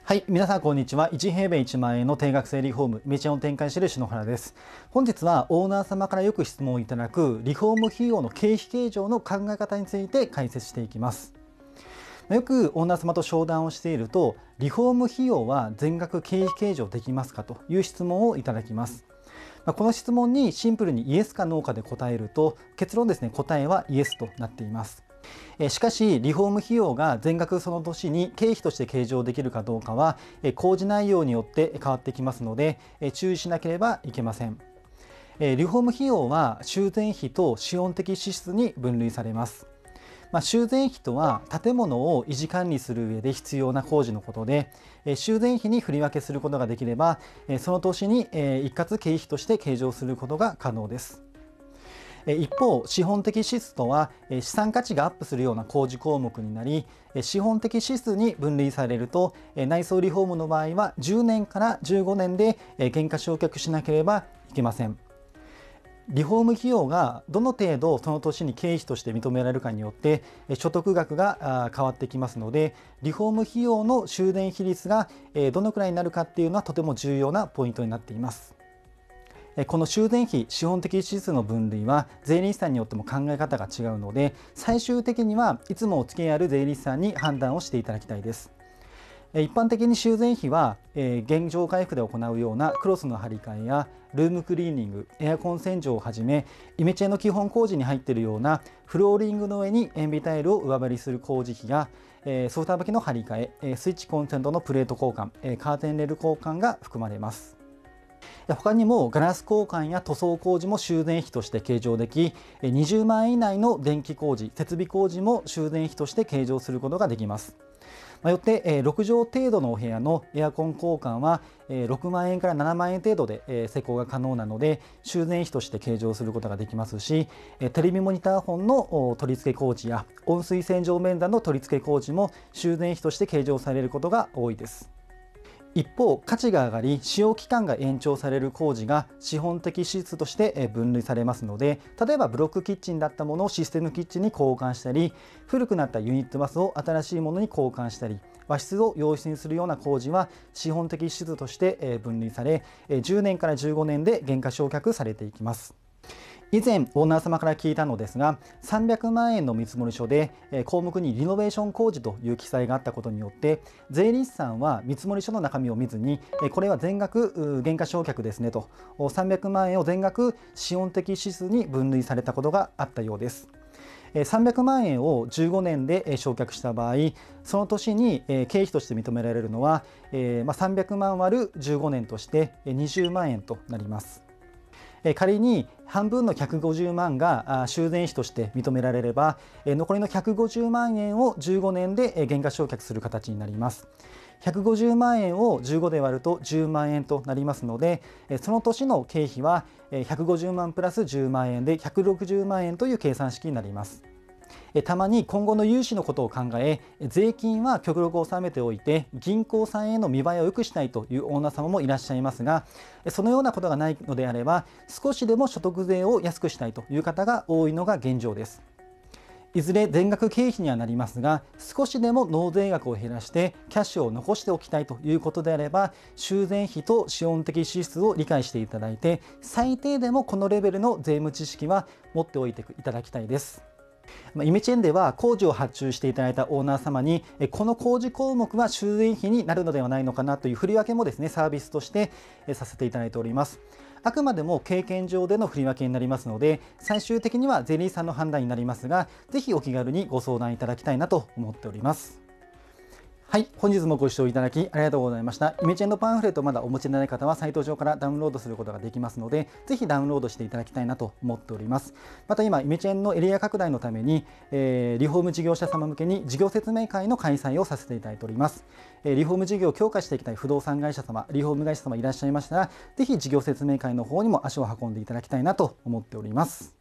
はい、皆さんこんにちは。1平米1万円の定額制リフォームイメチェンを展開している篠原です。本日はオーナー様からよく質問をいただくリフォーム費用の経費計上の考え方について解説していきます。よくオーナー様と商談をしていると、リフォーム費用は全額経費計上できますかという質問をいただきます。この質問にシンプルにイエスかノーかで答えると、結論ですね、答えはイエスとなっています。しかしリフォーム費用が全額その年に経費として計上できるかどうかは工事内容によって変わってきますので注意しなければいけません。リフォーム費用は修繕費と資本的支出に分類されます。修繕費とは建物を維持管理する上で必要な工事のことで、修繕費に振り分けすることができればその年に一括経費として計上することが可能です。一方、資本的支出とは資産価値がアップするような工事項目になり、資本的支出に分類されると内装リフォームの場合は10年から15年で減価償却しなければいけません。リフォーム費用がどの程度その年に経費として認められるかによって所得額が変わってきますので、リフォーム費用の修繕比率がどのくらいになるかっていうのはとても重要なポイントになっています。この修繕費、資本的支出の分類は税理士さんによっても考え方が違うので、最終的にはいつもお付き合いある税理士さんに判断をしていただきたいです。一般的に修繕費は原状回復で行うようなクロスの張り替えやルームクリーニング、エアコン洗浄をはじめイメチェンの基本工事に入っているようなフローリングの上に塩ビタイルを上張りする工事費やソフター履きの張り替え、スイッチコンセントのプレート交換、カーテンレール交換が含まれます。他にもガラス交換や塗装工事も修繕費として計上でき、20万円以内の電気工事、設備工事も修繕費として計上することができます。よって6畳程度のお部屋のエアコン交換は6万円から7万円程度で施工が可能なので修繕費として計上することができますし、テレビモニター本の取り付け工事や温水洗浄面談の取り付け工事も修繕費として計上されることが多いです。一方、価値が上がり使用期間が延長される工事が資本的支出として分類されますので、例えばブロックキッチンだったものをシステムキッチンに交換したり、古くなったユニットバスを新しいものに交換したり、和室を洋室にするような工事は資本的支出として分類され、10年から15年で減価償却されていきます。以前オーナー様から聞いたのですが、300万円の見積書で項目にリノベーション工事という記載があったことによって、税理士さんは見積書の中身を見ずにこれは全額減価償却ですねと300万円を全額資本的支出に分類されたことがあったようです。300万円を15年で償却した場合、その年に経費として認められるのは300万割る15年として20万円となります。仮に半分の150万が修繕費として認められれば、残りの150万円を15年で減価償却する形になります。150万円を15で割ると10万円となりますので、その年の経費は150万プラス10万円で160万円という計算式になります。たまに今後の融資のことを考え、税金は極力納めておいて銀行さんへの見栄えを良くしたいというオーナー様もいらっしゃいますが、そのようなことがないのであれば少しでも所得税を安くしたいという方が多いのが現状です。いずれ全額経費にはなりますが、少しでも納税額を減らしてキャッシュを残しておきたいということであれば、修繕費と資本的支出を理解していただいて、最低でもこのレベルの税務知識は持っておいていただきたいです。イメチェンでは工事を発注していただいたオーナー様にこの工事項目は修繕費になるのではないのかなという振り分けもですね、サービスとしてさせていただいております。あくまでも経験上での振り分けになりますので、最終的には税理士さんの判断になりますが、ぜひお気軽にご相談いただきたいなと思っております。はい、本日もご視聴いただきありがとうございました。イメチェンのパンフレットまだお持ちでない方はサイト上からダウンロードすることができますので、ぜひダウンロードしていただきたいなと思っております。また今、イメチェンのエリア拡大のために、リフォーム事業者様向けに事業説明会の開催をさせていただいております。リフォーム事業を強化していきたい不動産会社様、リフォーム会社様いらっしゃいましたら、ぜひ事業説明会の方にも足を運んでいただきたいなと思っております。